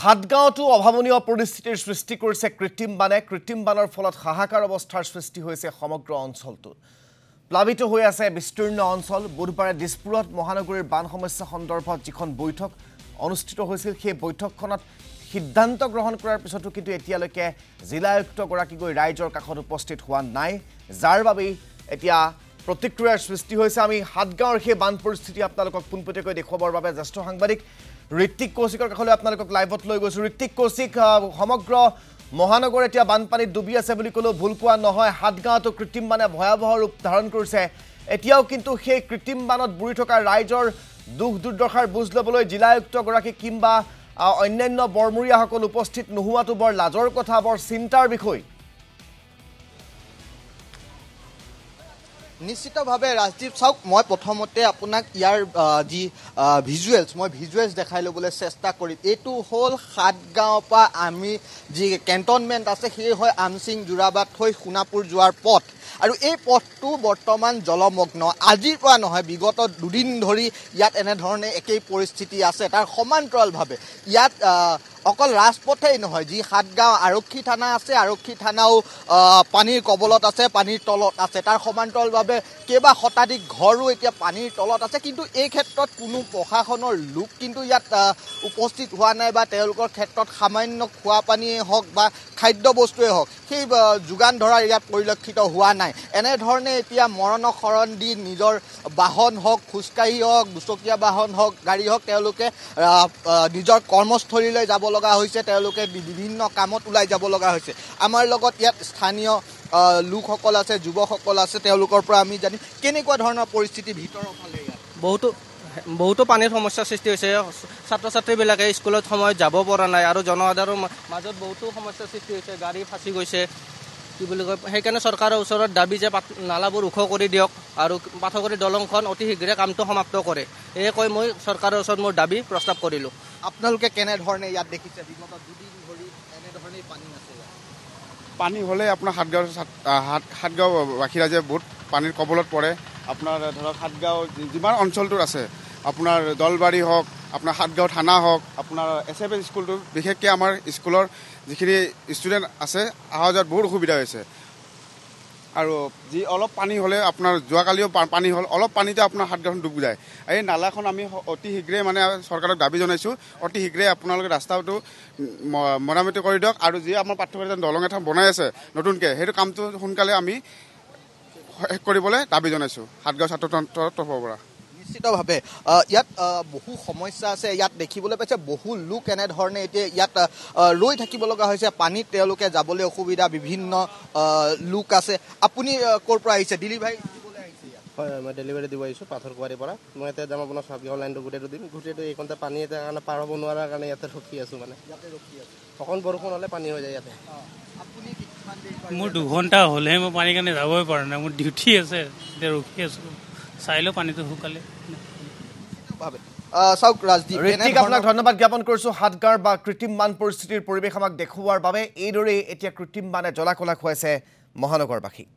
হাটগাঁৱতো অভাৱনীয় পৰিস্থিতিৰ সৃষ্টি কৰিছে কৃত্ৰিম বানৰ ফলত হাহাকাৰ অৱস্থাৰ সৃষ্টি হৈছে সমগ্ৰ অঞ্চলটোত প্লাবিত হৈ আছে বিস্তীৰ্ণ অঞ্চল বুধবাৰে দিছপুৰত মহানগৰীৰ বান সমস্যা সন্দৰ্ভত যিখন বৈঠক অনুষ্ঠিত হৈছিল সেই বৈঠকখনত সিদ্ধান্ত গ্ৰহণ কৰাৰ পিছতো কিন্তু এতিয়ালৈকে জিলা আয়ুক্ত গৰাকী গৈ ৰাইজৰ কাষত উপস্থিত হোৱা নাই যাৰ বাবে এতিয়া প্ৰতিক্ৰিয়াৰ সৃষ্টি হৈছে আমি হাটগাঁৱৰ সেই বান পৰিস্থিতি আপোনালোকক পোনপটীয়াকৈ দেখুৱাবৰ বাবে জ্যেষ্ঠ সাংবাদিক ঋত্বিক কৌশিকৰ কাষলৈ আপোনালোকক লাইভত লৈ গৈছো ঋত্বিক কৌশিক সমগ্ৰ মহানগৰ এতিয়া বানপানীত ডুবি আছে বুলি ক'লেও ভুল কোৱা নহয় হাটগাঁৱতো কৃত্ৰিম বানে ভয়াৱহ ৰূপ ধাৰণ কৰিছে এতিয়াও কিন্তু সেই কৃত্ৰিম বানত বুৰি থকা ৰাইজৰ দুখ দুৰ্দশাৰ বুজ ল'বলৈ জিলা আয়ুক্ত গৰাকী কিংবা অন্যান্য বৰমুৰীয়াসকল উপস্থিত নোহোৱাটো বৰ লাজৰ কথা বৰ চিন্তাৰ বিষয় নিশ্চিতভাৱে ৰাজদীপ চাওক মই প্ৰথমতে আপোনাক ইয়াৰ যি ভিজুৱেলছ দেখাই ল'বলৈ চেষ্টা কৰিম এইটো হ'ল হাটগাঁৱৰ পৰা আমি যি কেণ্টনমেণ্ট আছে সেই হয় আমচিং যোৰাবাট হৈ সোণাপুৰ যোৱাৰ পথ আৰু এই পথটো বৰ্তমান জলমগ্ন আজিৰ পৰা নহয় বিগত দুদিন ধৰি ইয়াত এনেধৰণে একেই পৰিস্থিতি আছে তাৰ সমান্তৰালভাৱে ইয়াত অকল ৰাজপথেই নহয় যি হাটগাঁও আৰক্ষী থানা আছে আৰক্ষী থানাও পানীৰ কবলত আছে পানীৰ তলত আছে তাৰ সমান্তৰালভাৱে কেইবা শতাধিক ঘৰো এতিয়া পানীৰ তলত আছে কিন্তু এই ক্ষেত্ৰত কোনো প্ৰশাসনৰ লোক কিন্তু ইয়াত উপস্থিত হোৱা নাই বা তেওঁলোকৰ ক্ষেত্ৰত সামান্য খোৱা পানীয়ে হওক বা খাদ্য বস্তুৱে হওক সেই যোগান ধৰা ইয়াত পৰিলক্ষিত হোৱা নাই এনেধৰণে এতিয়া মৰণক শৰণ দি নিজৰ বাহন হওক খোজকাঢ়ি হওক দুচকীয়া বাহন হওক গাড়ী হওক তেওঁলোকে নিজৰ কৰ্মস্থলীলৈ যাব লগা হৈছে তেওঁলোকে বিভিন্ন কামত ওলাই যাব লগা হৈছে আমাৰ লগত ইয়াত স্থানীয় লোকসকল আছে যুৱকসকল আছে তেওঁলোকৰ পৰা আমি জানি কেনেকুৱা ধৰণৰ পৰিস্থিতি ভিতৰৰ ফালে ইয়াত বহুতো পানীৰ সমস্যাৰ সৃষ্টি হৈছে ছাত্ৰ ছাত্ৰীবিলাকে স্কুলত সময়ত যাব পৰা নাই আৰু জনসাধাৰণৰ মাজত বহুতো সমস্যাৰ সৃষ্টি হৈছে গাড়ী ফাঁচি গৈছে কি বুলি কয় সেইকাৰণে চৰকাৰৰ ওচৰত দাবী যে নালাবোৰ ওখ কৰি দিয়ক আৰু পাথৰকুটি দলংখন অতি শীঘ্ৰে কামটো সমাপ্ত কৰে এয়ে কৈ মই চৰকাৰৰ ওচৰত মোৰ দাবী প্ৰস্তাৱ কৰিলোঁ আপোনালোকে কেনেধৰণে ইয়াত দেখিছে বিগত দুদিন ধৰি এনেধৰণেই পানী আছে পানী হ'লে আপোনাৰ হাটগাঁও বাসী ৰাইজে বহুত পানীৰ কবলত পৰে আপোনাৰ ধৰক হাটগাঁও যিমান অঞ্চলটোত আছে আপোনাৰ দলবাৰী হওক আপোনাৰ হাটগাঁও থানা হওক আপোনাৰ SFS স্কুলটো বিশেষকৈ আমাৰ স্কুলৰ যিখিনি ষ্টুডেণ্ট আছে অহা যোৱাত বহুত অসুবিধা হৈছে আৰু যি অলপ পানী হ'লে আপোনাৰ যোৱাকালিও পানী হ'ল অলপ পানীতে আপোনাৰ হাটগাঁওখন ডুব যায় এই নালাখন আমি অতি শীঘ্ৰে মানে চৰকাৰক দাবী জনাইছোঁ অতি শীঘ্ৰে আপোনালোকে ৰাস্তাটো মেৰামতি কৰি দিয়ক আৰু যি আমাৰ পাঠ্যক্ৰম দলং এটা বনাই আছে নতুনকৈ সেইটো কামটো সোনকালে আমি শেষ কৰিবলৈ দাবী জনাইছোঁ হাটগাঁও ছাত্ৰতন্ত্ৰৰ তৰফৰ পৰা নিশ্চিতভাৱে ইয়াত বহু সমস্যা আছে ইয়াত দেখিবলৈ পাইছে বহু লোক এনেধৰণে এতিয়া ইয়াত ৰৈ থাকিব লগা হৈছে পানীত তেওঁলোকে যাবলৈ অসুবিধা বিভিন্ন লোক আছে আপুনি ক'ৰ পৰা আহিছে ডেলিভাৰী দিবলৈ আহিছে হয় মই ডেলিভাৰী দিব আহিছোঁ পাথৰকুৱাৰীৰ পৰা মই এতিয়া যাম আপোনাৰ হাটগাঁও লাইনটো গোটেইটো দিম গোটেইটো এইকণতে পানী এটা কাৰণে পাৰ হ'ব নোৱাৰাৰ কাৰণে ইয়াতে ৰখি আছোঁ মানে ইয়াতে ৰখি আছোঁ অকণ বৰষুণ হ'লে পানী হৈ যায় ইয়াতে আপুনি মোৰ 2 ঘণ্টা হ'লেহে মই পানীৰ কাৰণে যাবই পৰা নাই মোৰ ডিউটি আছে এতিয়া ৰখি আছোঁ চাই লওঁ পানীটো শুকালে ঋত্বিক আপোনাক ধন্যবাদ জ্ঞাপন কৰিছোঁ হাটগাঁৱৰ বা কৃত্ৰিম বান পৰিস্থিতিৰ পৰিৱেশ আমাক দেখুওৱাৰ বাবে এইদৰে এতিয়া কৃত্ৰিম বানে জ্বলা কলা খুৱাইছে মহানগৰবাসীক